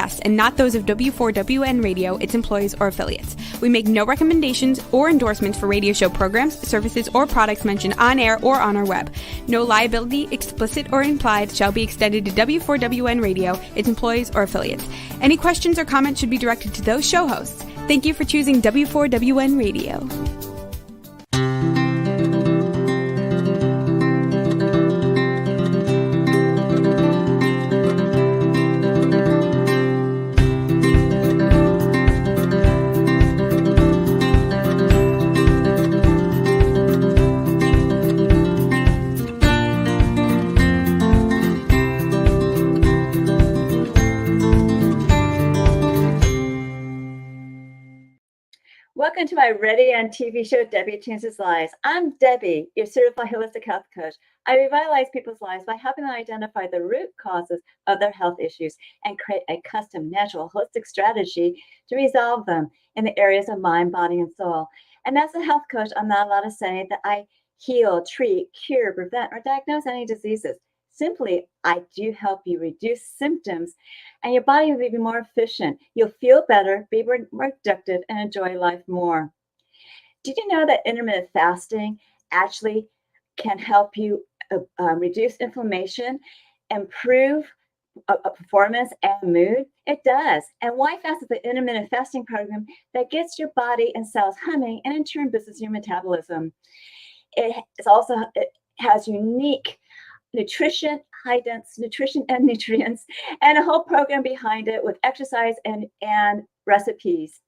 guests and not those of W4WN Radio, its employees, or affiliates. We make no recommendations or endorsements for radio show programs, services, or products mentioned on air or on our web. No liability, explicit or implied, shall be extended to W4WN Radio, its employees, or affiliates. Any questions or comments should be directed to those show hosts. Thank you for choosing W4WN Radio. Welcome to my radio and TV show, Debi Changes Lives. I'm Debbie, your certified holistic health coach. I revitalize people's lives by helping them identify the root causes of their health issues and create a custom, natural, holistic strategy to resolve them in the areas of mind, body, and soul. And as a health coach, I'm not allowed to say that I heal, treat, cure, prevent, or diagnose any diseases. Simply, I do help you reduce symptoms and your body will be more efficient. You'll feel better, be more productive, and enjoy life more. Did you know that intermittent fasting actually can help you reduce inflammation, improve performance and mood? It does. And why fast is the intermittent fasting program that gets your body and cells humming and in turn boosts your metabolism. It has unique nutrition, high dense nutrition and nutrients, and a whole program behind it with exercise and recipes.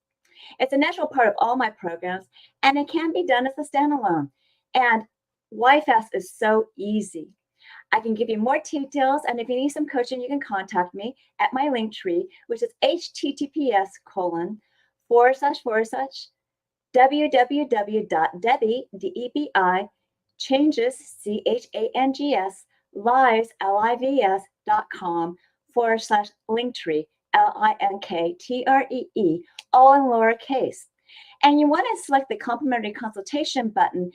It's a natural part of all my programs, and it can be done as a standalone. And why fast is so easy. I can give you more details, and if you need some coaching, you can contact me at my link tree, which is https://www.debi changes changes lives lives.com/linktree linkree all in lowercase. And you want to select the complimentary consultation button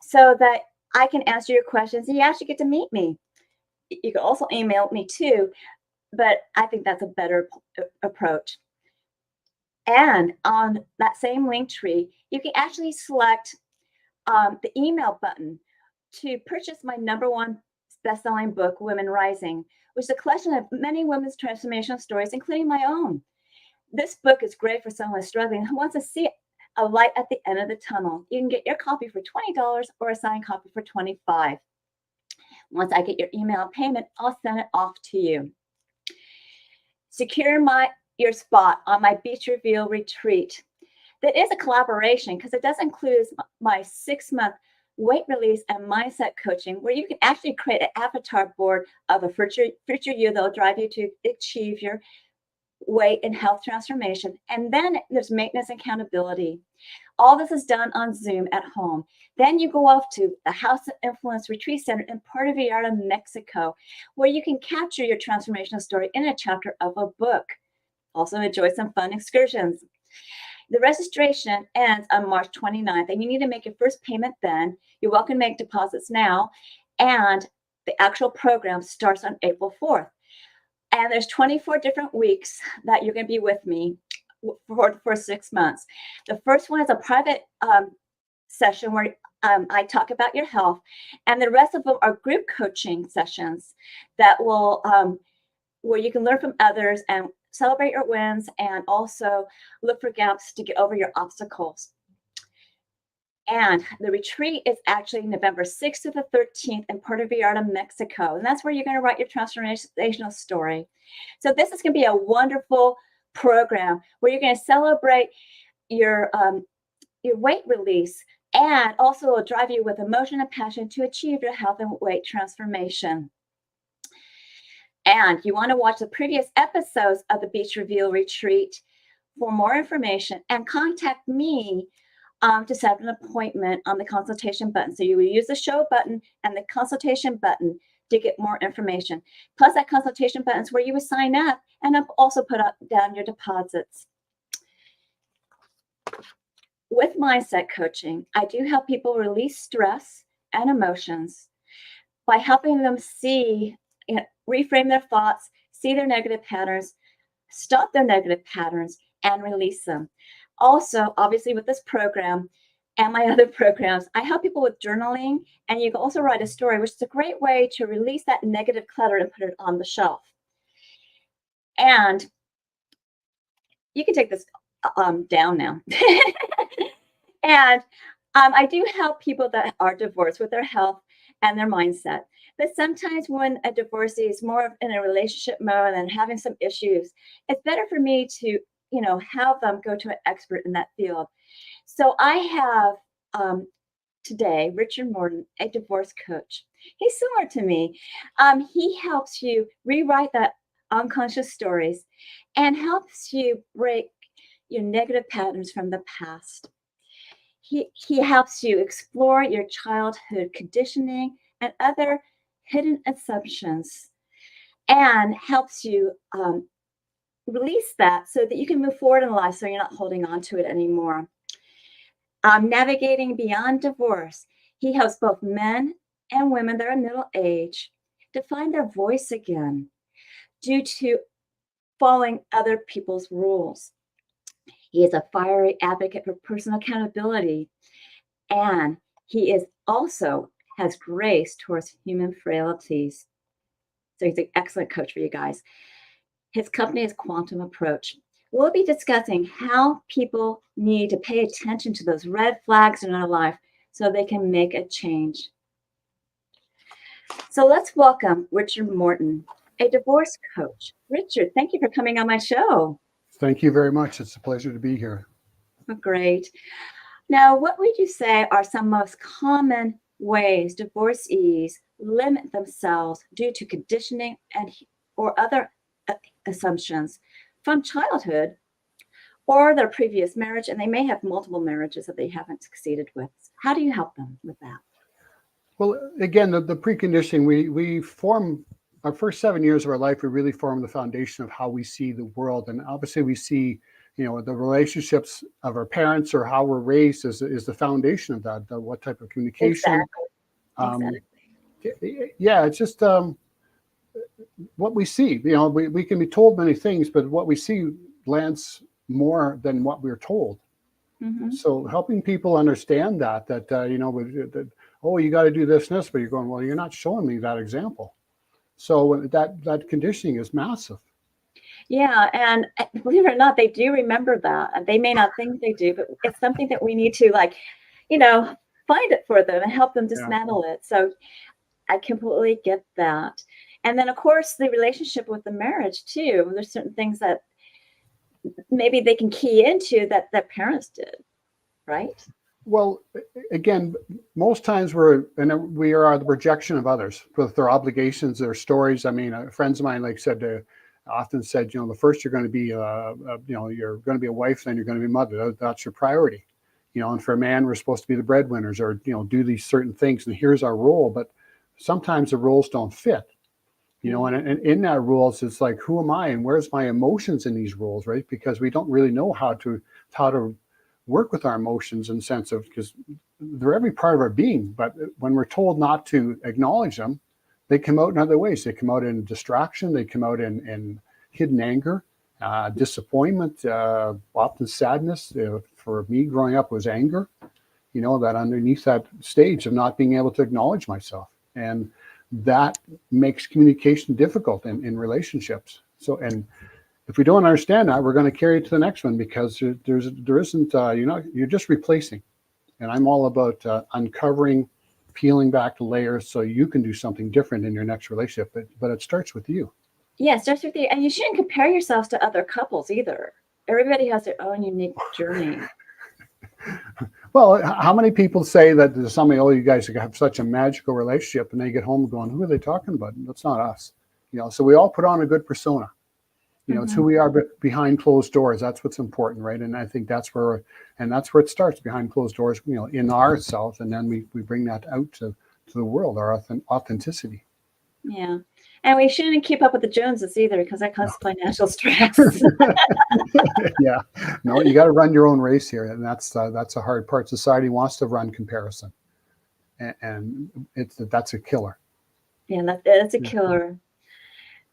so that I can answer your questions and you actually get to meet me. You can also email me too, but I think that's a better approach. And on that same link tree, you can actually select the email button to purchase my #1 best-selling book, Women Rising, which is a collection of many women's transformational stories, including my own. This book is great for someone struggling who wants to see a light at the end of the tunnel. You can get your copy for $20 or a signed copy for $25. Once I get your email payment, I'll send it off to you. Secure your spot on my Beach Reveal retreat. That is a collaboration because it does include my 6-month weight release and mindset coaching, where you can actually create an avatar board of a future you that will drive you to achieve your weight and health transformation. And then there's maintenance and accountability. All this is done on Zoom at home. Then you go off to the House of Influence Retreat Center in Puerto Vallarta, Mexico, where you can capture your transformational story in a chapter of a book. Also enjoy some fun excursions. The registration ends on March 29th, and you need to make your first payment then. You're welcome to make deposits now, and the actual program starts on April 4th. And there's 24 different weeks that you're going to be with me for 6 months. The first one is a private session where I talk about your health, and the rest of them are group coaching sessions that will where you can learn from others and celebrate your wins and also look for gaps to get over your obstacles. And the retreat is actually November 6th to the 13th in Puerto Vallarta, Mexico. And that's where you're going to write your transformational story. So this is going to be a wonderful program where you're going to celebrate your weight release, and also will drive you with emotion and passion to achieve your health and weight transformation. And you want to watch the previous episodes of the Beach Reveal Retreat for more information, and contact me to set an appointment on the consultation button. So you will use the show button and the consultation button to get more information. Plus that consultation button is where you would sign up and also put down your deposits. With mindset coaching, I do help people release stress and emotions by helping them see, reframe their thoughts, see their negative patterns, stop their negative patterns, and release them. Also, obviously, with this program and my other programs, I help people with journaling, and you can also write a story, which is a great way to release that negative clutter and put it on the shelf. And you can take this down now. And I do help people that are divorced with their health and their mindset. But sometimes when a divorcee is more in a relationship mode and having some issues, it's better for me to, have them go to an expert in that field. So I have today Richard Morden, a divorce coach. He's similar to me. He helps you rewrite that unconscious stories and helps you break your negative patterns from the past. He helps you explore your childhood conditioning and other hidden assumptions and helps you release that so that you can move forward in life so you're not holding on to it anymore. Navigating beyond divorce, he helps both men and women that are middle age to find their voice again due to following other people's rules. He is a fiery advocate for personal accountability, and he is also has grace towards human frailties. So he's an excellent coach for you guys. His company is Quantum Approach. We'll be discussing how people need to pay attention to those red flags in their life so they can make a change. So let's welcome Richard Morden, a divorce coach. Richard, thank you for coming on my show. Thank you very much. It's a pleasure to be here. Great. Now, what would you say are some most common ways divorcees limit themselves due to conditioning or other assumptions from childhood or their previous marriage? And they may have multiple marriages that they haven't succeeded with. How do you help them with that? Well, again, the preconditioning, we form our first 7 years of our life, we really form the foundation of how we see the world. And obviously we see, the relationships of our parents or how we're raised is the foundation of that, what type of communication. Exactly. Yeah, it's just what we see. We can be told many things, but what we see lands more than what we're told. Mm-hmm. So helping people understand that oh, you got to do this and this, but you're going, well, you're not showing me that example. So that conditioning is massive. Yeah, and believe it or not, they do remember that. And they may not think they do, but it's something that we need to find it for them and help them dismantle it. So I completely get that. And then, of course, the relationship with the marriage, too. There's certain things that maybe they can key into that their parents did, right? Well, again, most times we are the projection of others with their obligations, their stories. I mean, friends of mine, often said, the first you're going to be, you're going to be a wife, then you're going to be a mother. That's your priority. And for a man, we're supposed to be the breadwinners or, do these certain things. And here's our role. But sometimes the roles don't fit, and in that roles, it's like, who am I and where's my emotions in these roles, right? Because we don't really know how to work with our emotions in the sense of, because they're every part of our being. But when we're told not to acknowledge them, they come out in other ways. They come out in distraction. They come out in hidden anger, disappointment, often sadness. For me, growing up was anger, that underneath that stage of not being able to acknowledge myself. And that makes communication difficult in relationships. So, and if we don't understand that, we're going to carry it to the next one because there isn't, you're just replacing. And I'm all about uncovering, peeling back the layers so you can do something different in your next relationship. But it starts with you. Yeah, it starts with you. And you shouldn't compare yourselves to other couples either. Everybody has their own unique journey. Well, how many people say that there's somebody, oh, you guys have such a magical relationship, and they get home going, who are they talking about? That's not us. So we all put on a good persona. It's who we are behind closed doors. That's what's important, right? And I think that's where it starts, behind closed doors, in ourselves, and then we bring that out to the world, our authenticity. Yeah, and we shouldn't keep up with the Joneses either, because that causes financial stress. Yeah, no, you got to run your own race here, and that's a hard part. Society wants to run comparison, and that's a killer. Yeah, that's a killer.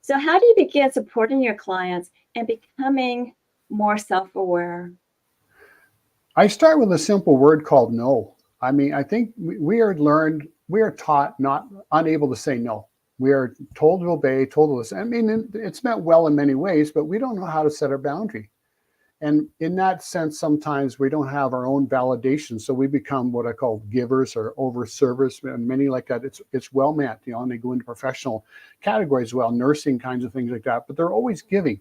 So how do you begin supporting your clients and becoming more self-aware? I start with a simple word called no. I mean, I think we are taught not unable to say no. We are told to obey, told to listen. I mean, it's meant well in many ways, but we don't know how to set our boundary. And in that sense, sometimes we don't have our own validation. So we become what I call givers or overservers, and many like that. It's well meant, and they go into professional categories as well, nursing kinds of things like that, but they're always giving.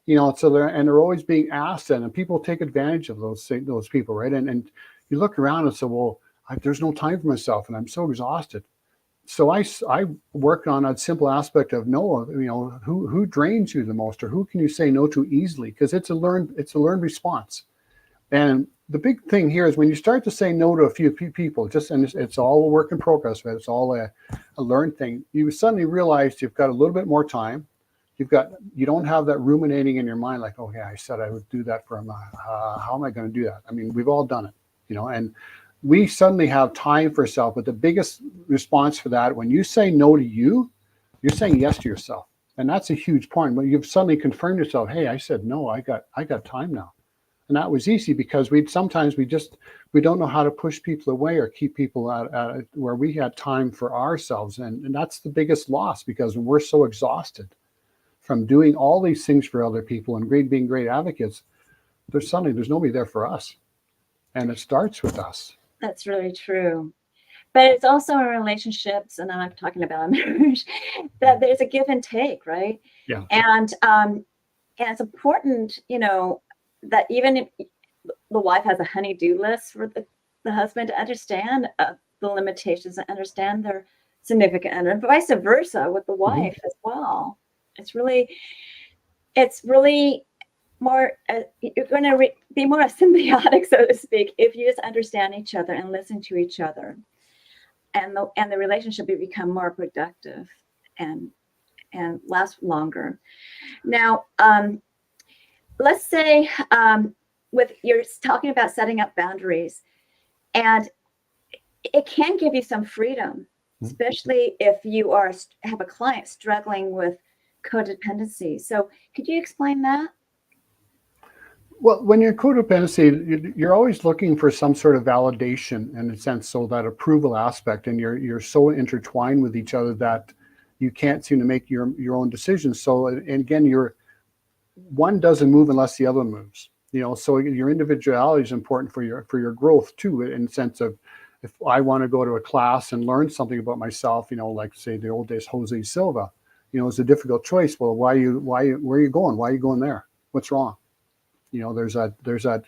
So they're always being asked, and people take advantage of those people, right? And you look around and say, well, there's no time for myself, and I'm so exhausted. So I work on a simple aspect of no, who drains you the most, or who can you say no to easily? Because it's a learned response. And the big thing here is when you start to say no to a few people, and it's all a work in progress, right? It's all a learned thing. You suddenly realize you've got a little bit more time. You don't have that ruminating in your mind, like, oh yeah, I said I would do that for him. How am I going to do that? I mean, we've all done it, and we suddenly have time for yourself. But the biggest response for that, when you say no to you, you're saying yes to yourself. And that's a huge point. When you've suddenly confirmed yourself, hey, I said no, I got time now. And that was easy because we don't know how to push people away or keep people at where we had time for ourselves. And that's the biggest loss, because we're so exhausted from doing all these things for other people and being great advocates. There's nobody there for us. And it starts with us. That's really true. But it's also in relationships, and I'm not talking about marriage, that there's a give and take, right? Yeah. And it's important, that even if the wife has a honey-do list for the husband to understand the limitations and understand their significant other, and vice versa with the wife as well. It's really more, you're going to be more symbiotic, so to speak, if you just understand each other and listen to each other, and the relationship will become more productive and last longer. Now, let's say you're talking about setting up boundaries, and it can give you some freedom, especially if you have a client struggling with codependency. So could you explain that? Well, when you're codependency, you're always looking for some sort of validation in a sense, so that approval aspect, and you're so intertwined with each other that you can't seem to make your own decisions. So, and again, one doesn't move unless the other moves. So your individuality is important for your growth too, in the sense of, if I want to go to a class and learn something about myself, like say the old days, Jose Silva, it's a difficult choice. Well, where are you going? Why are you going there? What's wrong? There's that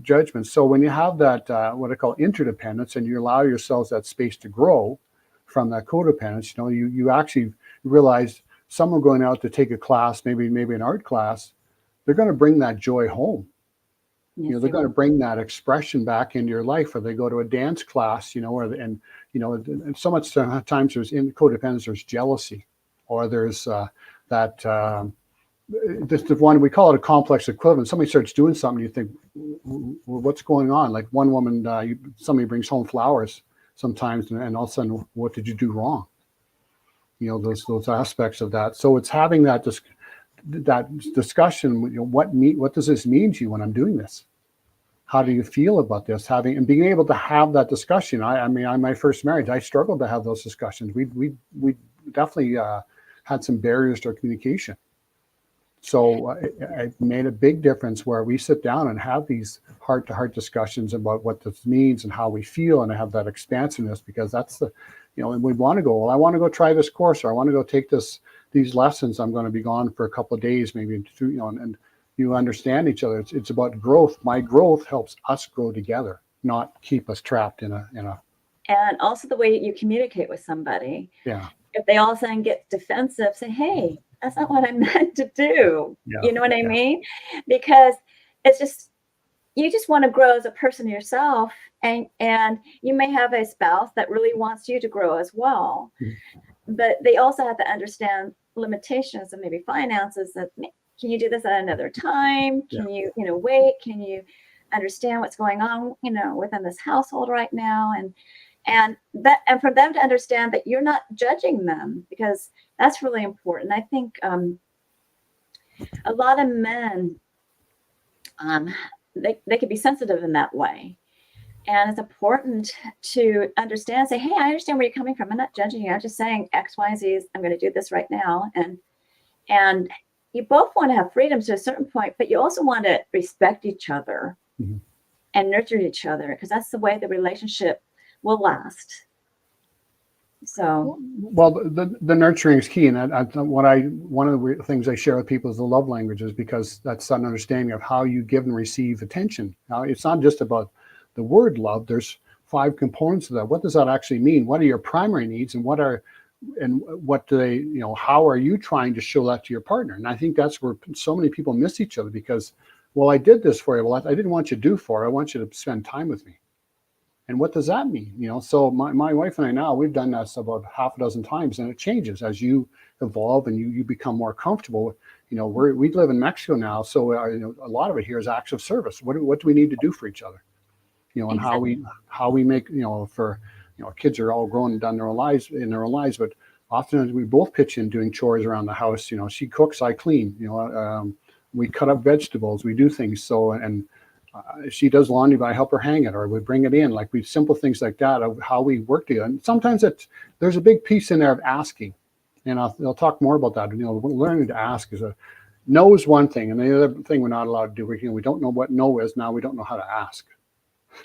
judgment. So when you have that, what I call interdependence, and you allow yourselves that space to grow from that codependence, you actually realize someone going out to take a class, maybe an art class, they're going to bring that joy home. Yes, they're going to bring that expression back into your life. Or they go to a dance class, and so much times there's in codependence, there's jealousy, or there's this one, we call it a complex equivalent. Somebody starts doing something, you think, well, what's going on? Like one woman, somebody brings home flowers sometimes, and all of a sudden, what did you do wrong? Those aspects of that. So it's having that discussion. What does this mean to you when I'm doing this? How do you feel about this? And being able to have that discussion. I mean, on my first marriage, I struggled to have those discussions. We definitely had some barriers to our communication. So it made a big difference where we sit down and have these heart-to-heart discussions about what this means and how we feel, and have that expansiveness, because that's and we want to go, well, I want to go try this course, or I want to go take these lessons. I'm going to be gone for a couple of days, maybe, and you understand each other. It's about growth. My growth helps us grow together, not keep us trapped in a. And also the way you communicate with somebody. Yeah. If they all of a sudden get defensive, say, hey, that's not what I meant to do. Yeah. You know what I mean? Because it's just, you just want to grow as a person yourself, and you may have a spouse that really wants you to grow as well. Mm-hmm. But they also have to understand limitations of maybe finances. That, can you do this at another time? Can you wait? Can you understand what's going on, within this household right now? And for them to understand that you're not judging them, because that's really important. I think A lot of men, they can be sensitive in that way. And it's important to understand, say, hey, I understand where you're coming from. I'm not judging you. I'm just saying X, Y, Z, I'm going to do this right now. And you both want to have freedom to a certain point, but you also want to respect each other and nurture each other, because that's the way the relationship will last. So, well, the nurturing is key, and one of the things I share with people is the love languages, because that's an understanding of how you give and receive attention. Now, it's not just about the word love. There's 5 components of that. What does that actually mean? What are your primary needs, and what do they, how are you trying to show that to your partner? And I think that's where so many people miss each other, because, well, I did this for you. Well, I didn't want you to do for. I want you to spend time with me. And what does that mean? So my wife and I now, we've done this about half a dozen times, and it changes as you evolve and you become more comfortable. We live in Mexico now, so a lot of it here is acts of service. What do we need to do for each other? And exactly. how we make, kids are all grown and done their own lives, but often we both pitch in doing chores around the house. She cooks, I clean. We cut up vegetables, we do things. So if she does laundry, but I help her hang it, or we bring it in. Like simple things like that of how we work together. And sometimes there's a big piece in there of asking, and I'll talk more about that. Learning to ask no is one thing, and the other thing we're not allowed to do. We don't know what no is. Now we don't know how to ask.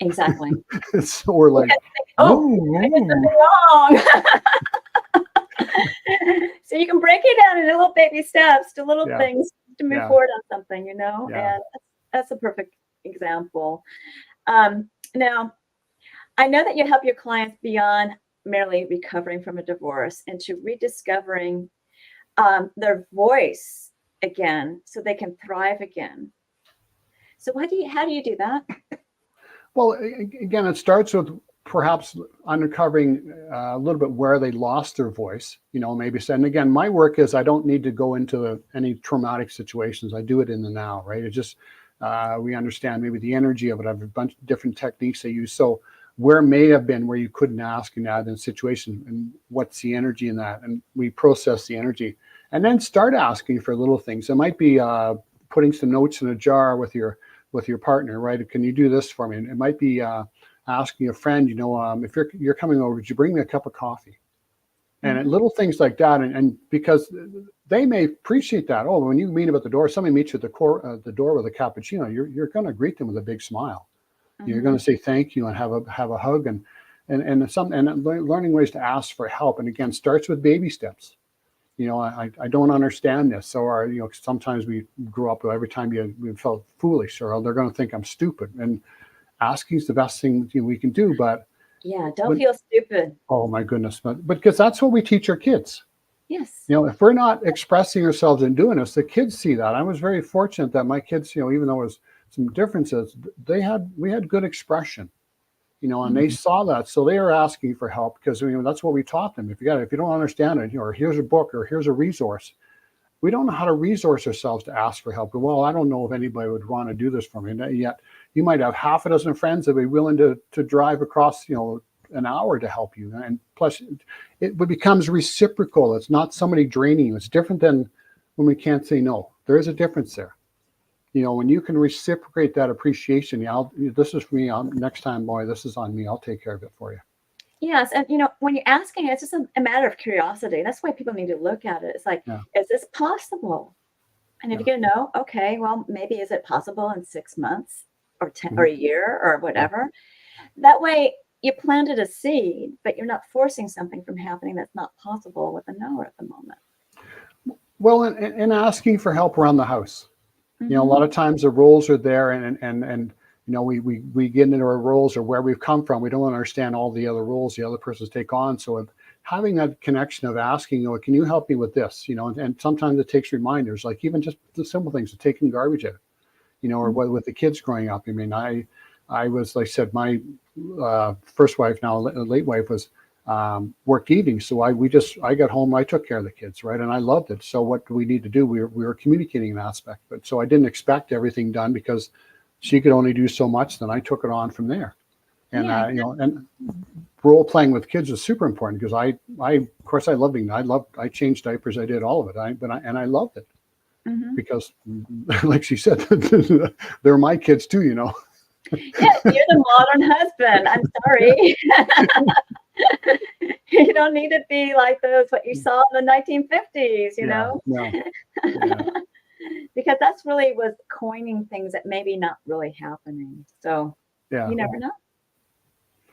Exactly. So we're like, I did something wrong. So you can break it down into little baby steps to little things to move forward on something, and that's a perfect example. Now, I know that you help your clients beyond merely recovering from a divorce into rediscovering their voice again, so they can thrive again. So how do you do that? Well, again, it starts with perhaps uncovering a little bit where they lost their voice, maybe saying, again, my work is I don't need to go into any traumatic situations. I do it in the now, right? It just, we understand maybe the energy of it. I have a bunch of different techniques I use. So where may have been where you couldn't ask in that situation, and what's the energy in that? And we process the energy and then start asking for little things. It might be putting some notes in a jar with your partner, right? Can you do this for me? And it might be asking a friend, if you're coming over, would you bring me a cup of coffee? And little things like that. And because they may appreciate that. Oh, when you meet them at the door, somebody meets you at the door with a cappuccino, you're going to greet them with a big smile. You're going to say thank you and have a hug and learning ways to ask for help. And again, starts with baby steps. I don't understand this. Or, sometimes we grew up with every time we felt foolish, or they're going to think I'm stupid. And asking is the best thing we can do. But don't feel stupid. Oh my goodness. But because that's what we teach our kids. Yes. If we're not expressing ourselves and doing this, the kids see that. I was very fortunate that my kids, even though there was some differences, we had good expression. And they saw that, so they are asking for help, because that's what we taught them. If you don't understand it, or here's a book, or here's a resource. We don't know how to resource ourselves to ask for help. Well, I don't know if anybody would want to do this for me. And yet, you might have half a dozen friends that would be willing to drive across, an hour to help you. And plus, it becomes reciprocal. It's not somebody draining you. It's different than when we can't say no. There is a difference there. When you can reciprocate that appreciation, this is for me. Next time, boy, this is on me. I'll take care of it for you. Yes. And, when you're asking, it's just a matter of curiosity. That's why people need to look at it. It's like, is this possible? And if you get no, okay, well, maybe is it possible in 6 months or 10 or a year or whatever? That way you planted a seed, but you're not forcing something from happening that's not possible with a no at the moment. Well, and asking for help around the house. A lot of times the roles are there, and we get into our roles or where we've come from. We don't understand all the other roles the other person's take on. So having that connection of asking, can you help me with this? And sometimes it takes reminders, like even just the simple things of taking garbage out, or with the kids growing up. I was, like I said, my first wife, now late wife, was worked evenings. So I got home, I took care of the kids, right? And I loved it. So what do we need to do? We were communicating an aspect, but so I didn't expect everything done, because she could only do so much. Then I took it on from there. And, and role playing with kids is super important, because I of course I loved it. I changed diapers. I did all of it. I loved it. because like she said, they're my kids too, you know. Yes, you're the modern husband. I'm sorry. You don't need to be like what you saw in the 1950s, you know? No. Yeah. Because that's really was coining things that maybe not really happening. So you never know.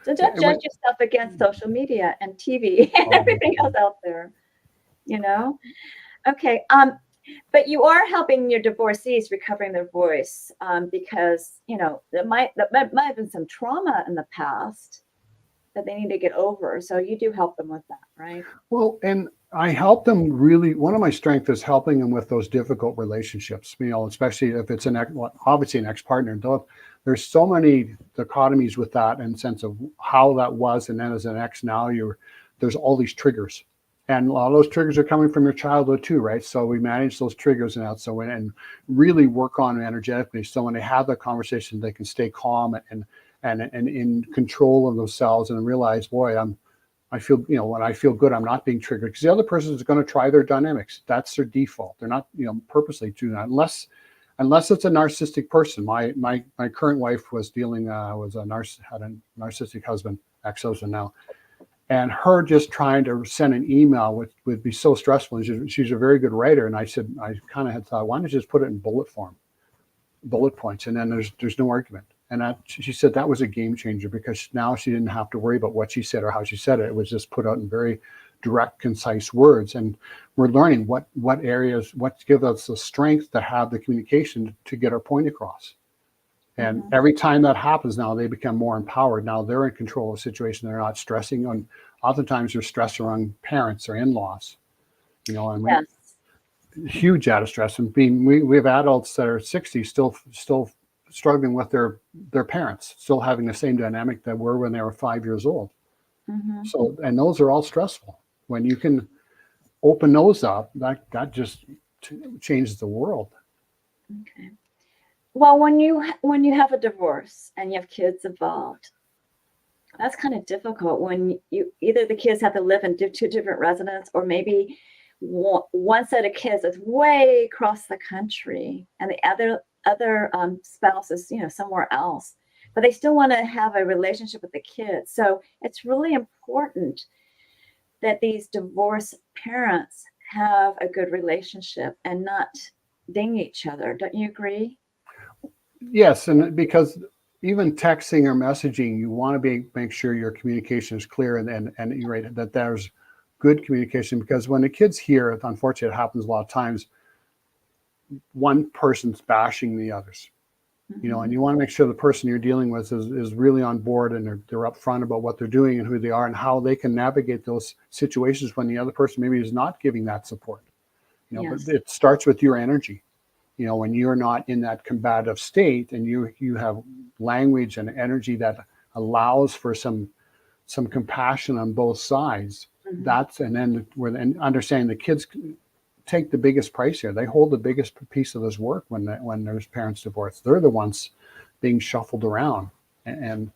So don't judge yourself against social media and TV and everything else out there, you know? Okay. But you are helping your divorcees recovering their voice because, you know, there might have been some trauma in the past that they need to get over. So you do help them with that, right? Well, and I help them really. One of my strengths is helping them with those difficult relationships, you know, especially if it's obviously an ex-partner. There's so many dichotomies with that and sense of how that was. And then as an ex now, there's all these triggers. And a lot of those triggers are coming from your childhood too, right? So we manage those triggers and really work on them energetically. So when they have that conversation, they can stay calm and in control of themselves and realize, boy, I feel, you know, when I feel good, I'm not being triggered, because the other person is going to try their dynamics. That's their default. They're not, you know, purposely doing that unless it's a narcissistic person. My current wife was had a narcissistic husband, ex-husband now. And her just trying to send an email would be so stressful. And she's a very good writer. And I kind of had thought, why don't you just put it in bullet points, and then there's no argument. And she said that was a game changer, because now she didn't have to worry about what she said or how she said it. It was just put out in very direct, concise words. And we're learning what areas, what gives us the strength to have the communication to get our point across. And every time that happens now, they become more empowered. Now they're in control of the situation. They're not stressing on. Oftentimes they're stressed around parents or in-laws, you know, and huge out of stress. And we have adults that are 60 still struggling with their parents, still having the same dynamic that were when they were 5 years old. So, and those are all stressful. When you can open those up, that just changes the world. Okay. Well, when you have a divorce and you have kids involved, that's kind of difficult when you either the kids have to live in two different residences, or maybe one set of kids is way across the country and the other spouse is, you know, somewhere else, but they still want to have a relationship with the kids. So it's really important that these divorced parents have a good relationship and not ding each other. Don't you agree? Yes, and because even texting or messaging, you want to make sure your communication is clear and you're right, that there's good communication, because when the kids hear it, unfortunately, it happens a lot of times, one person's bashing the others, you know, and you want to make sure the person you're dealing with is really on board and they're upfront about what they're doing and who they are and how they can navigate those situations when the other person maybe is not giving that support, you know. But it starts with your energy. You know, when you're not in that combative state and you have language and energy that allows for some compassion on both sides, and then understanding the kids take the biggest price here. They hold the biggest piece of this work when there's parents divorced. They're the ones being shuffled around, and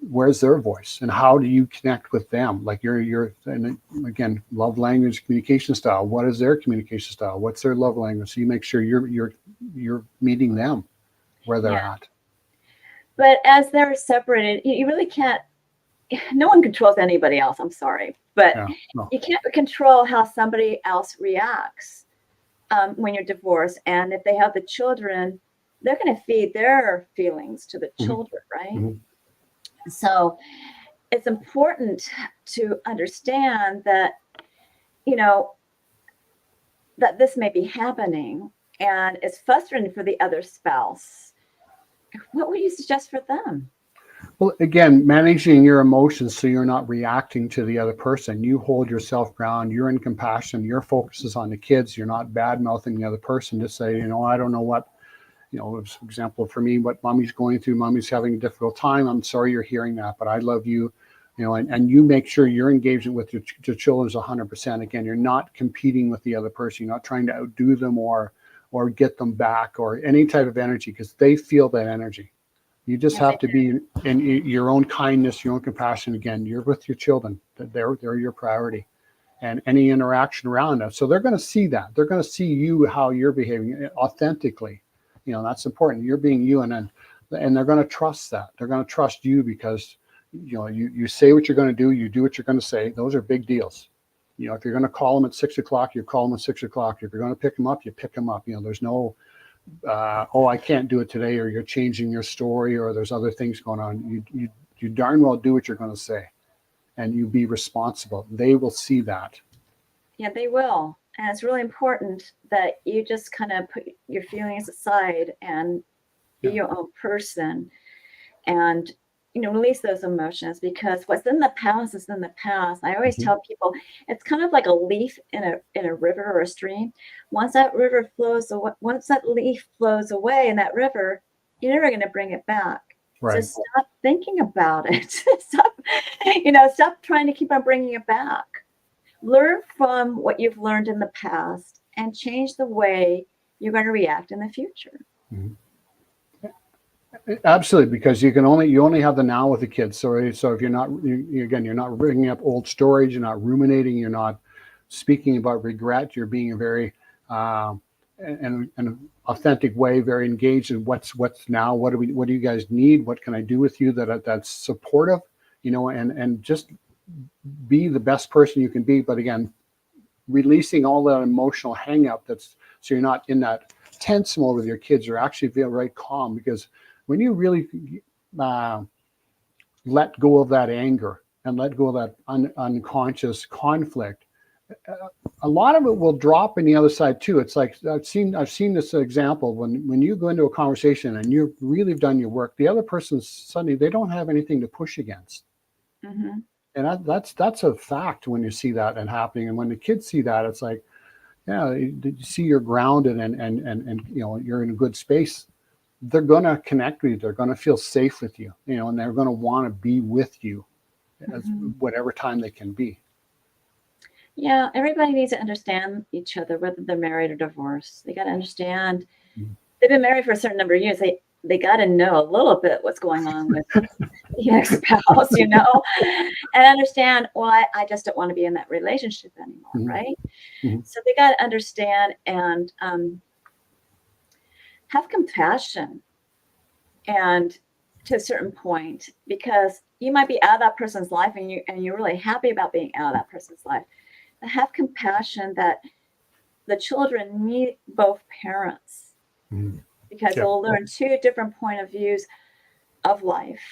where's their voice and how do you connect with them? Like and again, love language, communication style. What is their communication style? What's their love language? So you make sure you're meeting them where they're at. But as they're separated, you really can't. No one controls anybody else. I'm sorry, but you can't control how somebody else reacts when you're divorced. And if they have the children, they're going to feed their feelings to the children, right? So it's important to understand that, you know, that this may be happening and it's frustrating for the other spouse. What would you suggest for them? Well, again, managing your emotions so you're not reacting to the other person. You hold yourself ground. You're in compassion. Your focus is on the kids. You're not bad-mouthing the other person to say, you know, I don't know what, you know, for example, for me, what mommy's going through, mommy's having a difficult time. I'm sorry you're hearing that, but I love you, you know, and you make sure your engagement with your children is 100%. Again, you're not competing with the other person. You're not trying to outdo them or get them back or any type of energy, because they feel that energy. You just have to be in your own kindness, your own compassion. Again, you're with your children. They're your priority. and any interaction around us. So they're going to see that. They're going to see you, how you're behaving authentically. That's important. You're being you, and they're going to trust that. They're going to trust you because you say what you're going to do, you do what you're going to say. Those are big deals. If you're going to call them at 6 o'clock, you call them at 6 o'clock. If you're going to pick them up, you pick them up. There's no, I can't do it today, or you're changing your story, or there's other things going on. You darn well do what you're going to say, and you be responsible. They will see that. Yeah, they will. And it's really important that you just kind of put your feelings aside and be your own person, and release those emotions, because what's in the past is in the past. I always tell people it's kind of like a leaf in a river or a stream. Once that leaf flows away in that river, you're never going to bring it back. Right. So stop thinking about it. Stop trying to keep on bringing it back. Learn from what you've learned in the past and change the way you're going to react in the future. Mm-hmm. Absolutely, because you only have the now with the kids. So if you're not, you're not bringing up old stories, you're not ruminating, you're not speaking about regret. You're being a very an authentic way, very engaged in what's now. What do you guys need? What can I do with you that's supportive? And just be the best person you can be. But again, releasing all that emotional hang up, so you're not in that tense mode with your kids, or actually feel right calm. Because when you really let go of that anger and let go of that unconscious conflict, a lot of it will drop in the other side too. It's like I've seen this example when you go into a conversation and you've really done your work, the other person suddenly they don't have anything to push against. Mm-hmm. And that's a fact when you see that and happening. And when the kids see that, it's like, you see you're grounded and you're in a good space. They're going to connect with you. They're going to feel safe with you, and they're going to want to be with you as whatever time they can be. Yeah, everybody needs to understand each other, whether they're married or divorced. They got to understand. They've been married for a certain number of years. They got to know a little bit what's going on with the ex-spouse, and understand why I just don't want to be in that relationship anymore, right? Mm-hmm. So they got to understand and have compassion, and to a certain point, because you might be out of that person's life and you're really happy about being out of that person's life. But have compassion that the children need both parents, because they'll learn two different point of views of life,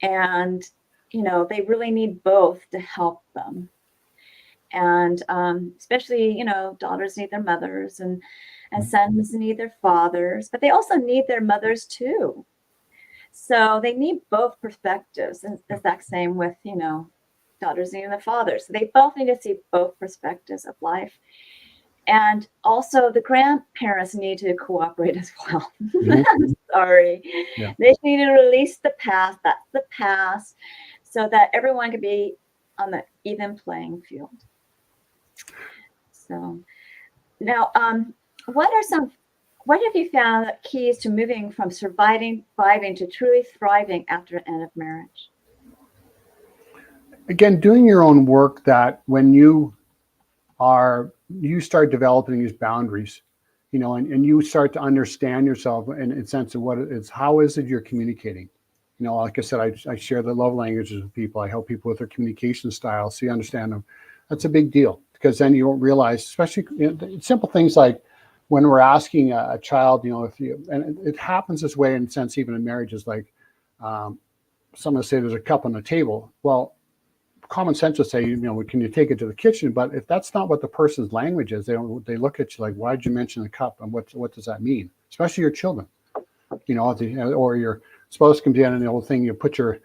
and they really need both to help them. And especially daughters need their mothers, and sons need their fathers, but they also need their mothers too. So they need both perspectives. And the exact same with daughters needing their fathers. So they both need to see both perspectives of life. And also the grandparents need to cooperate as well. Sorry. Yeah. They need to release the past. That's the past, so that everyone can be on the even playing field. So now, what have you found that keys to moving from surviving to truly thriving after the end of marriage? Again, doing your own work, that when you start developing these boundaries, and you start to understand yourself in a sense of how is it you're communicating? Like I said, I share the love languages with people. I help people with their communication style, so you understand them. That's a big deal, because then you won't realize, especially simple things like when we're asking a child, and it happens this way in a sense, even in marriages, like someone will say there's a cup on the table. Well, common sense would say, can you take it to the kitchen? But if that's not what the person's language is, they look at you like, why did you mention the cup? And what does that mean? Especially your children, or your spouse comes in and the old thing, you put your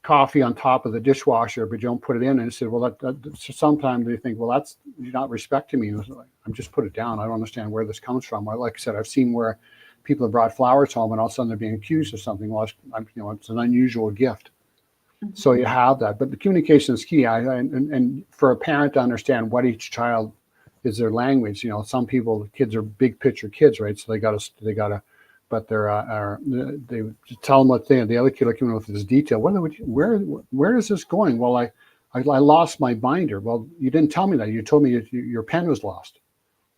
coffee on top of the dishwasher, but you don't put it in. And it said, well, so sometimes they think, well, you're not respecting me. And like, I'm just put it down. I don't understand where this comes from. Or like I said, I've seen where people have brought flowers home and all of a sudden they're being accused of something. Well, it's an unusual gift. Mm-hmm. So you have that, but the communication is key. And for a parent to understand what each child is their language. Some people, kids are big picture kids, right? So they gotta, but they tell them what thing. The other kid will come in with this detail. Where is this going? Well, I lost my binder. Well, you didn't tell me that. You told me your pen was lost.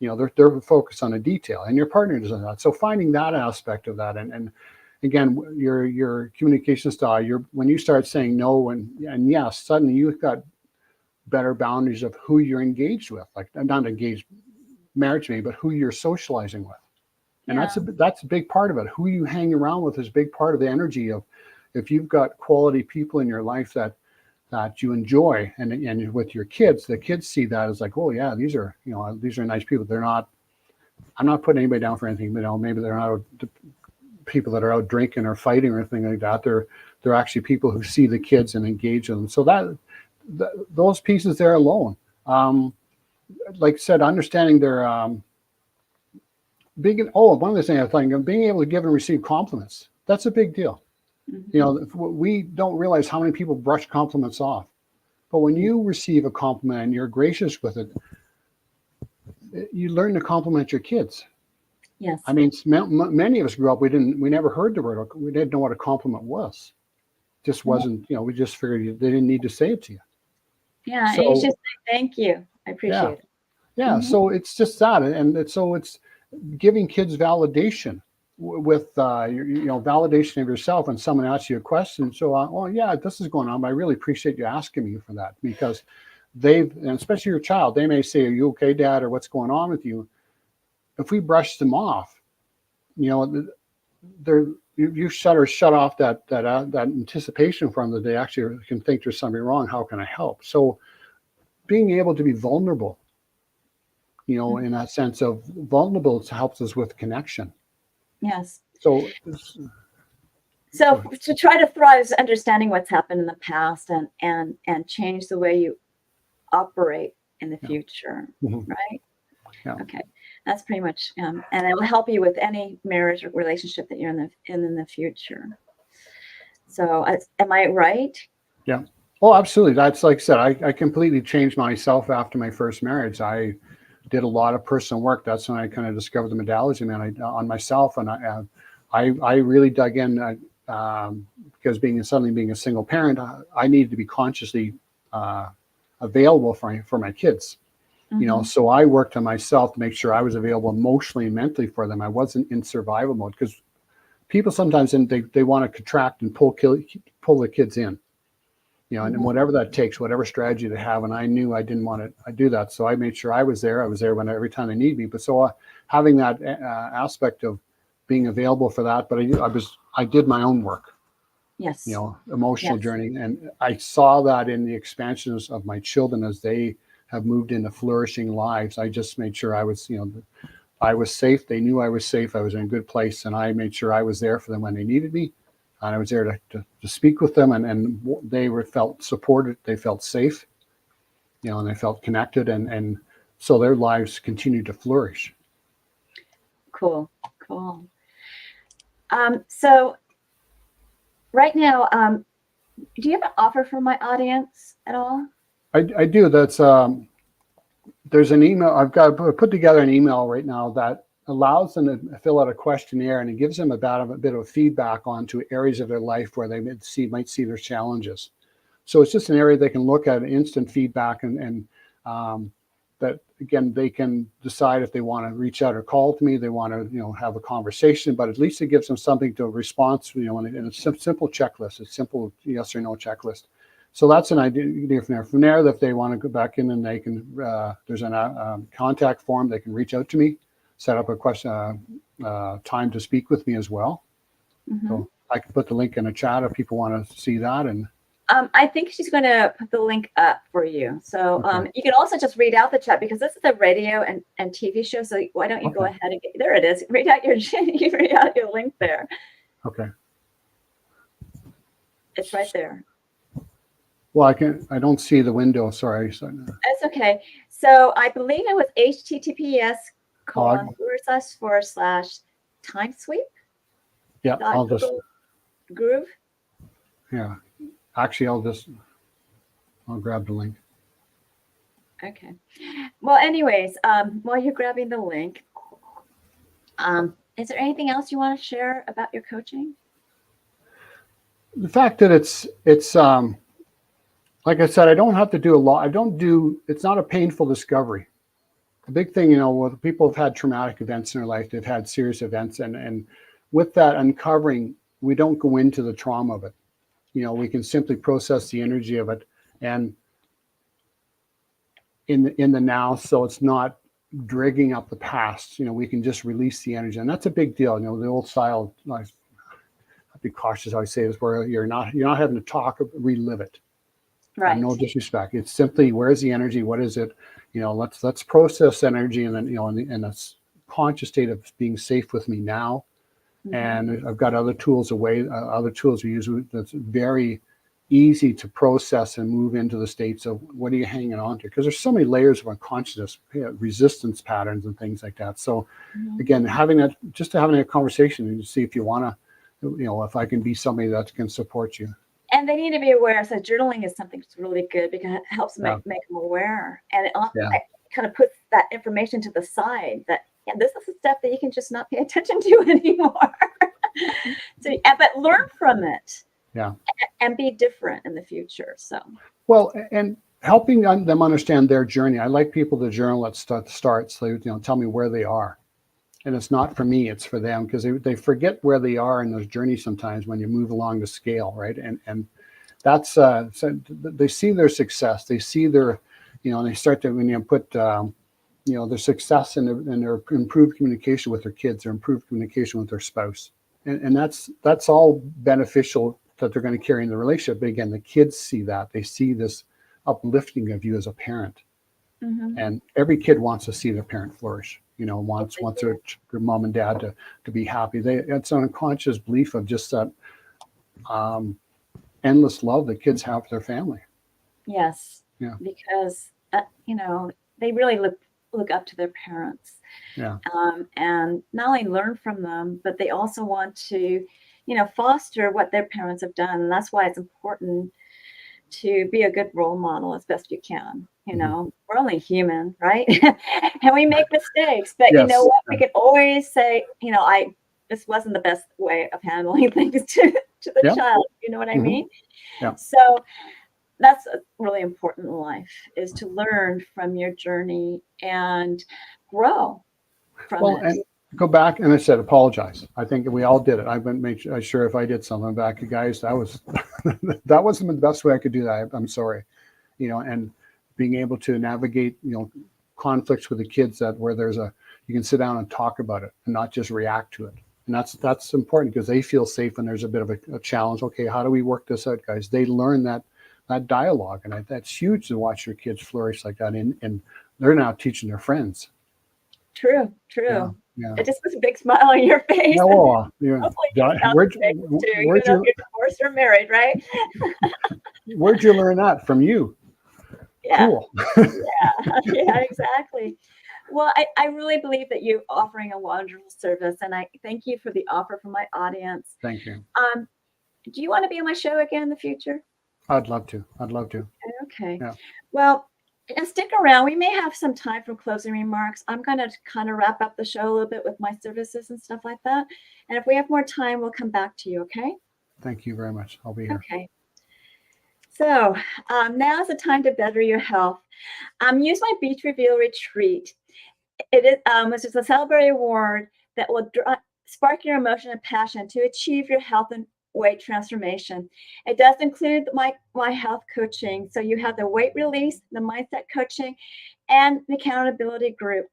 You know, they're focused on a detail, and your partner doesn't know that. So finding that aspect of that, and again, your communication style, when you start saying no and yes, suddenly you've got better boundaries of who you're engaged with, like not engaged marriage maybe, but who you're socializing with. And that's a big part of it. Who you hang around with is a big part of the energy of, if you've got quality people in your life that you enjoy, and with your kids, the kids see that as like, oh yeah, these are nice people. I'm not putting anybody down for anything, maybe they're not people that are out drinking or fighting or anything like that. They're actually people who see the kids and engage in them. So those pieces there alone, like I said, understanding their one of the things I think, being able to give and receive compliments, that's a big deal. Mm-hmm. We don't realize how many people brush compliments off, but when you receive a compliment and you're gracious with it, you learn to compliment your kids. Yes. I mean, many of us grew up, we never heard the word, we didn't know what a compliment was. Just wasn't, we just figured they didn't need to say it to you. Yeah, so, and you just say thank you. I appreciate it. Yeah, mm-hmm. So it's just that, and it's giving kids validation with validation of yourself when someone asks you a question. So, yeah, this is going on, but I really appreciate you asking me for that, because and especially your child, they may say, "Are you okay, Dad?" or "What's going on with you?" If we brush them off, you shut off that anticipation from them that they actually can think there's something wrong. How can I help? So being able to be vulnerable, in that sense of vulnerable, helps us with connection. Yes. So to try to thrive is understanding what's happened in the past and change the way you operate in the future, mm-hmm. right? Yeah. Okay. That's pretty much, and it will help you with any marriage or relationship that you're in the future. So, am I right? Yeah. Oh, absolutely. That's, like I said, I completely changed myself after my first marriage. I did a lot of personal work. That's when I kind of discovered the modality, on myself, and I really dug in because being a single parent, I needed to be consciously available for my kids. Mm-hmm. So I worked on myself to make sure I was available emotionally and mentally for them. I wasn't in survival mode, because people sometimes they want to contract and pull the kids in, mm-hmm. and whatever that takes, whatever strategy they have. And I knew I didn't want to do that. So I made sure I was there. I was there every time they need me. But so having that aspect of being available for that, but I did my own work. Yes. Emotional journey. And I saw that in the expansions of my children as they have moved into flourishing lives. I just made sure I was, I was safe. They knew I was safe. I was in a good place, and I made sure I was there for them when they needed me. And I was there to speak with them, and they felt supported. They felt safe, and they felt connected, and so their lives continued to flourish. Cool. So right now, do you have an offer for my audience at all? I do. That's there's an email. I've got put together an email right now that allows them to fill out a questionnaire, and it gives them a bit of feedback onto areas of their life where they might see their challenges. So it's just an area they can look at, instant feedback, and that again they can decide if they want to reach out or call to me. They want to have a conversation, but at least it gives them something to respond to. And it's a simple checklist. It's simple yes or no checklist. So that's an idea from there. From there, if they want to go back in, and they can, there's a contact form. They can reach out to me, set up a question, time to speak with me as well. Mm-hmm. So I can put the link in a chat if people want to see that. And I think she's going to put the link up for you. So okay. You can also just read out the chat, because this is a radio and TV show. So why don't you go ahead and there it is. Read out your link there. Okay. It's right there. Well, I don't see the window. Sorry. That's okay. So I believe it was https://timesweep. Yeah, I'll just groove. Yeah, actually, I'll grab the link. Okay. Well, anyways, while you're grabbing the link, is there anything else you want to share about your coaching? The fact that it's like I said, I don't have to do a lot. It's not a painful discovery. The big thing, with people have had traumatic events in their life, they've had serious events, and with that uncovering, we don't go into the trauma of it. We can simply process the energy of it, and in the now, so it's not dragging up the past. We can just release the energy, and that's a big deal. The old style, I'd be cautious how I say this, where you're not having to talk or relive it. Right. No disrespect. It's simply, where's the energy? What is it? Let's process energy, and then in a conscious state of being safe with me now. Mm-hmm. And I've got other tools we use that's very easy to process and move into the states of what are you hanging on to? Because there's so many layers of unconsciousness, resistance patterns and things like that. So again, having a conversation and see if you want to, if I can be somebody that can support you. And they need to be aware. So journaling is something that's really good because it helps make them aware. And it kind of puts that information to the side that, this is the stuff that you can just not pay attention to anymore. But learn from it. Yeah. And be different in the future. So. Well, and helping them understand their journey. I like people to journal at start. So, tell me where they are. And it's not for me, it's for them, because they forget where they are in their journey sometimes when you move along the scale, right? And that's, so they see their success. They see their, and they start to, when you put, their success in their improved communication with their kids, their improved communication with their spouse. And that's all beneficial that they're going to carry in the relationship. But again, the kids see that. They see this uplifting of you as a parent. Mm-hmm. And every kid wants to see their parent flourish. Wants their mom and dad to be happy. It's an unconscious belief of just that endless love that kids have for their family. Yes. Yeah. Because they really look up to their parents. Yeah. And not only learn from them, but they also want to, foster what their parents have done. And that's why it's important to be a good role model as best you can. We're only human, right? And we make mistakes, but you know what? We can always say, this wasn't the best way of handling things to the child. You know what I mean? Yeah. So that's really important in life, is to learn from your journey and grow from it. And go back, and I said, apologize. I think we all did it. I've been sure if I did something back, you guys, that wasn't the best way I could do that. I'm sorry, and being able to navigate, conflicts with the kids where you can sit down and talk about it and not just react to it. And that's important because they feel safe when there's a bit of a challenge. Okay, how do we work this out, guys? They learn that dialogue, and that's huge to watch your kids flourish like that. And they're now teaching their friends. True. Yeah. It just puts a big smile on your face. Where'd you divorced or married, right? Where'd you learn that? From you? Yeah. Cool. Yeah, exactly. Well, I really believe that you're offering a wonderful service, and I thank you for the offer from my audience. Thank you. Do you want to be on my show again in the future? I'd love to. Okay. Yeah. Well, stick around. We may have some time for closing remarks. I'm going to kind of wrap up the show a little bit with my services and stuff like that. And if we have more time, we'll come back to you, okay? Thank you very much. I'll be here. Okay. So now is the time to better your health. Use my Beach Reveal Retreat. It is, which is a celebratory award that will spark your emotion and passion to achieve your health and weight transformation. It does include my health coaching. So you have the weight release, the mindset coaching, and the accountability group.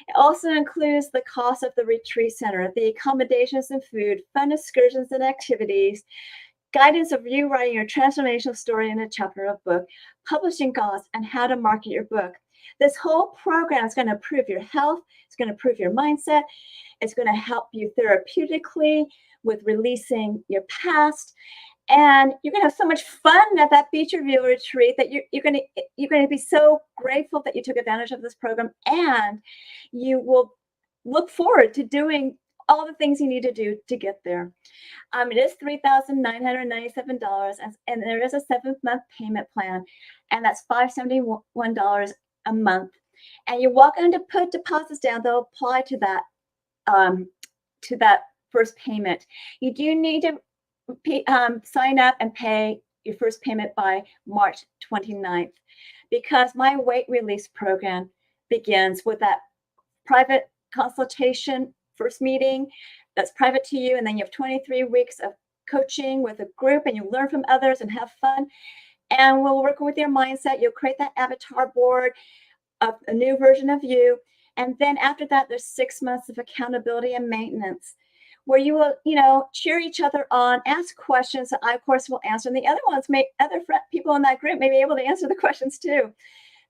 It also includes the cost of the retreat center, the accommodations and food, fun excursions and activities, guidance of you writing your transformational story in a chapter of book, publishing costs, and how to market your book. This whole program is going to improve your health. It's going to improve your mindset. It's going to help you therapeutically with releasing your past. And you're going to have so much fun at that Beach Reveal retreat that you're going to be so grateful that you took advantage of this program. And you will look forward to doing all the things you need to do to get there. It is $3,997, and there is a 7-month payment plan, and that's $571 a month. And you're welcome to put deposits down. They'll apply to that first payment. You do need to sign up and pay your first payment by March 29th, because my weight release program begins with that private consultation, first meeting that's private to you. And then you have 23 weeks of coaching with a group, and you learn from others and have fun. And we'll work with your mindset. You'll create that avatar board of a new version of you. And then after that, there's 6 months of accountability and maintenance, where you will, cheer each other on, ask questions that I, of course, will answer. And the other ones, people in that group may be able to answer the questions too.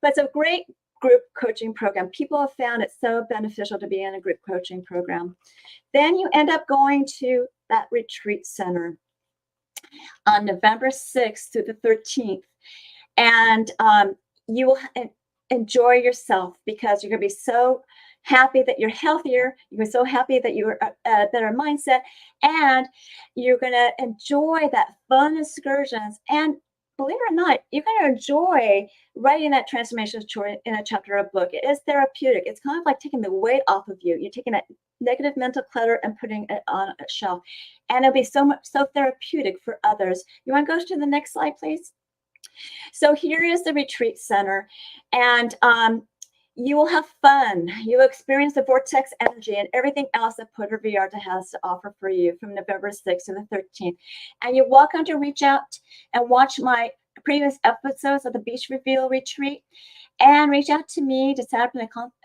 But it's a great group coaching program. People have found it so beneficial to be in a group coaching program. Then you end up going to that retreat center on November 6th through the 13th. And you will enjoy yourself, because you're going to be so happy that you're healthier. You're going to be so happy that you're a better mindset. And you're going to enjoy that fun excursions. And believe it or not, you're going to enjoy writing that transformation story in a chapter of a book. It is therapeutic. It's kind of like taking the weight off of you. You're taking that negative mental clutter and putting it on a shelf. And it'll be so therapeutic for others. You want to go to the next slide, please? So here is the retreat center, and you will have fun. You will experience the vortex energy and everything else that Puerto Vallarta has to offer for you from November 6th to the 13th. And you're welcome to reach out and watch my previous episodes of the Beach Reveal Retreat, and reach out to me to set up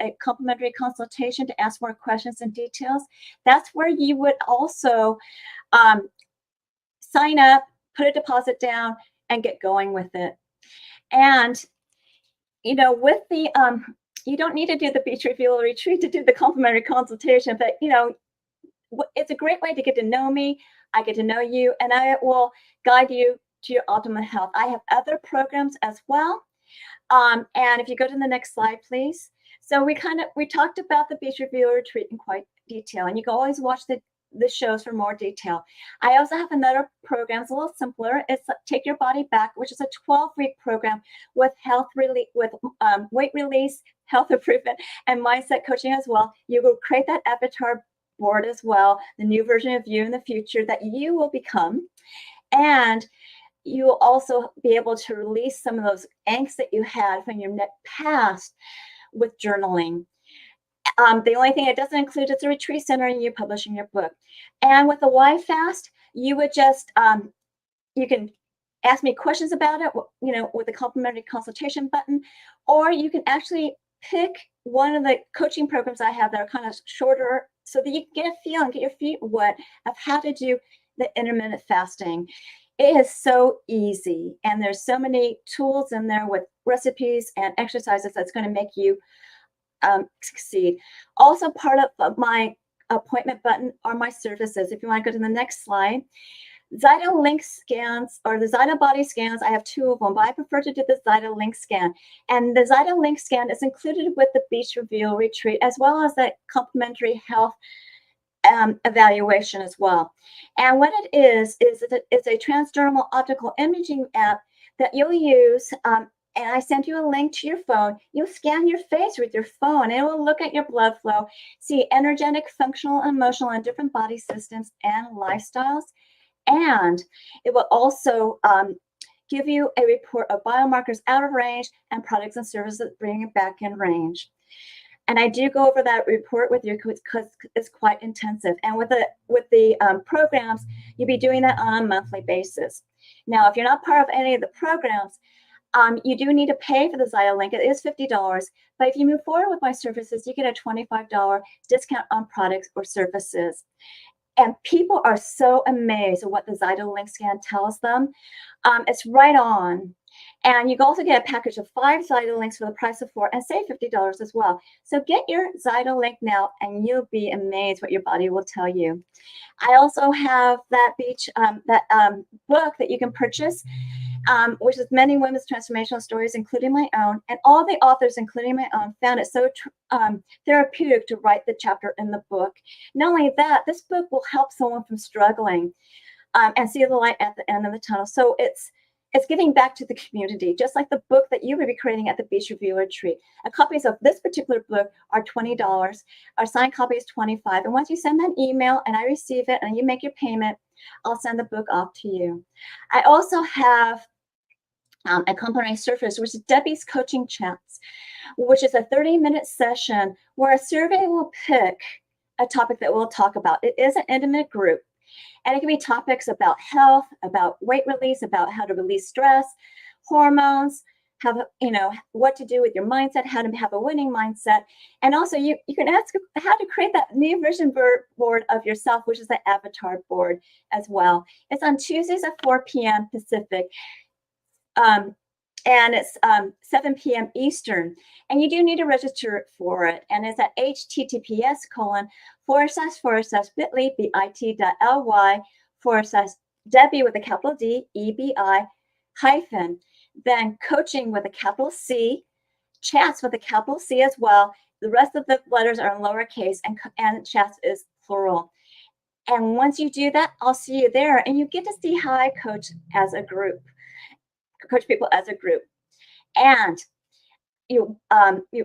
a complimentary consultation to ask more questions and details. That's where you would also sign up, put a deposit down, and get going with it. And, with the, you don't need to do the Beach Reveal Retreat to do the complimentary consultation, but, it's a great way to get to know me. I get to know you, and I will guide you to your optimal health. I have other programs as well. And if you go to the next slide, please. So we talked about the Beach Reveal Retreat in quite detail, and you can always watch the shows for more detail. I also have another program. It's a little simpler. It's Take Your Body Back, which is a 12-week program with weight release, health improvement, and mindset coaching as well. You will create that avatar board as well, the new version of you in the future that you will become. And you will also be able to release some of those angst that you had from your past with journaling. The only thing it doesn't include is the retreat center and you publishing your book. And with the Why Fast, you would just, you can ask me questions about it, with the complimentary consultation button, or you can actually pick one of the coaching programs I have that are kind of shorter, so that you can get a feel and get your feet wet of how to do the intermittent fasting. It is so easy, and there's so many tools in there with recipes and exercises that's going to make you succeed. Also, part of my appointment button are my services. If you want to go to the next slide, Zyto Link scans, or the Zyto body scans, I have 2 of them, but I prefer to do the Zyto Link scan. And the Zyto Link scan is included with the Beach Reveal Retreat, as well as the complimentary health evaluation as well. And what it is it's a transdermal optical imaging app that you'll use. And I send you a link to your phone. You'll scan your face with your phone, and it will look at your blood flow, see energetic, functional, emotional, and different body systems and lifestyles. And it will also give you a report of biomarkers out of range and products and services that bring it back in range. And I do go over that report with you because it's quite intensive. And with the programs, you'll be doing that on a monthly basis. Now, if you're not part of any of the programs, you do need to pay for the Zyto Link. It is $50. But if you move forward with my services, you get a $25 discount on products or services. And people are so amazed at what the Zyto Link scan tells them. It's right on. And you can also get a package of 5 Zyto Links for the price of 4 and save $50 as well. So get your Zyto Link now, and you'll be amazed what your body will tell you. I also have that book that you can purchase, which is Many Women's Transformational Stories, including my own. And all the authors, including my own, found it so therapeutic to write the chapter in the book. Not only that, this book will help someone from struggling and see the light at the end of the tunnel. So it's It's giving back to the community, just like the book that you will be creating at the Beach Review Retreat. Copies of this particular book are $20. Our signed copy is $25. And once you send an email and I receive it and you make your payment, I'll send the book off to you. I also have a complimentary service, which is Debi's Coaching Chats, which is a 30-minute session where a survey will pick a topic that we'll talk about. It is an intimate group, and it can be topics about health, about weight release, about how to release stress, hormones, what to do with your mindset, how to have a winning mindset. And also you can ask how to create that new vision board of yourself, which is the avatar board as well. It's on Tuesdays at 4 p.m. Pacific. And it's 7 p.m. Eastern. And you do need to register for it. And it's at https://bit.ly/bit.ly/Debi with a capital D, EBI hyphen, then coaching with a capital C, chats with a capital C as well. The rest of the letters are in lowercase, and chats is plural. And once you do that, I'll see you there. And you get to see how I coach as a group. Coach people as a group. And you're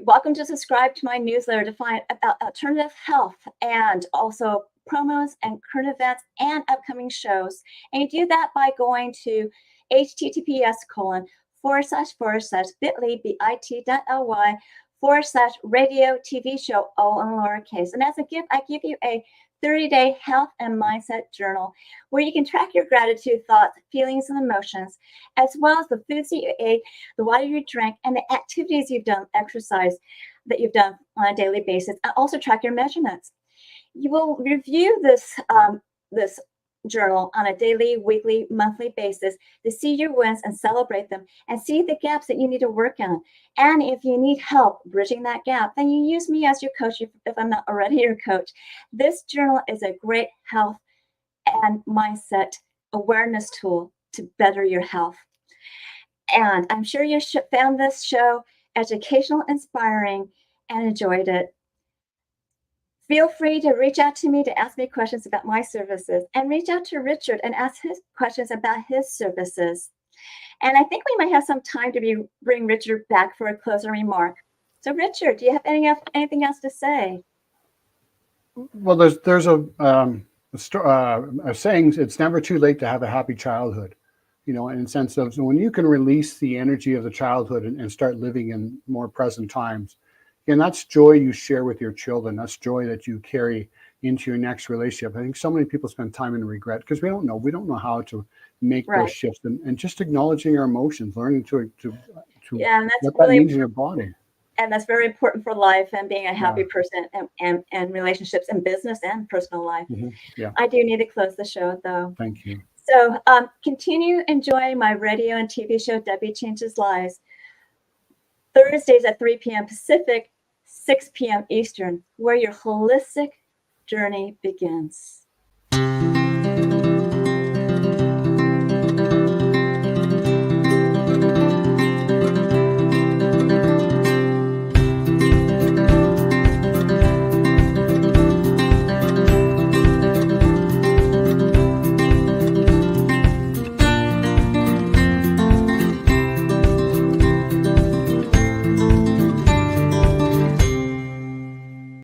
welcome to subscribe to my newsletter to find about alternative health and also promos and current events and upcoming shows. And you do that by going to https://bit.ly/radio TV show, all in lowercase. And as a gift, I give you a 30-day health and mindset journal where you can track your gratitude, thoughts, feelings, and emotions, as well as the foods that you ate, the water you drank, and the activities you've done, exercise that you've done on a daily basis, and also track your measurements. You will review this journal on a daily, weekly, monthly basis to see your wins and celebrate them and see the gaps that you need to work on. And if you need help bridging that gap, then you use me as your coach if I'm not already your coach. This journal is a great health and mindset awareness tool to better your health. And I'm sure you found this show educational, inspiring, and enjoyed it. Feel free to reach out to me to ask me questions about my services, and reach out to Richard and ask his questions about his services. And I think we might have some time to bring Richard back for a closing remark. So Richard, do you have anything else to say? Well, there's a saying, it's never too late to have a happy childhood, in the sense of when you can release the energy of the childhood and start living in more present times. And that's joy you share with your children. That's joy that you carry into your next relationship. I think so many people spend time in regret because we don't know how to make those shifts, and just acknowledging our emotions, learning to and that's what really that means in your body. And that's very important for life and being a happy person and relationships and business and personal life. Mm-hmm. Yeah. I do need to close the show though. Thank you. So continue enjoying my radio and TV show, Debi Changes Lives. Thursdays at 3 p.m. Pacific, 6 p.m. Eastern, where your holistic journey begins.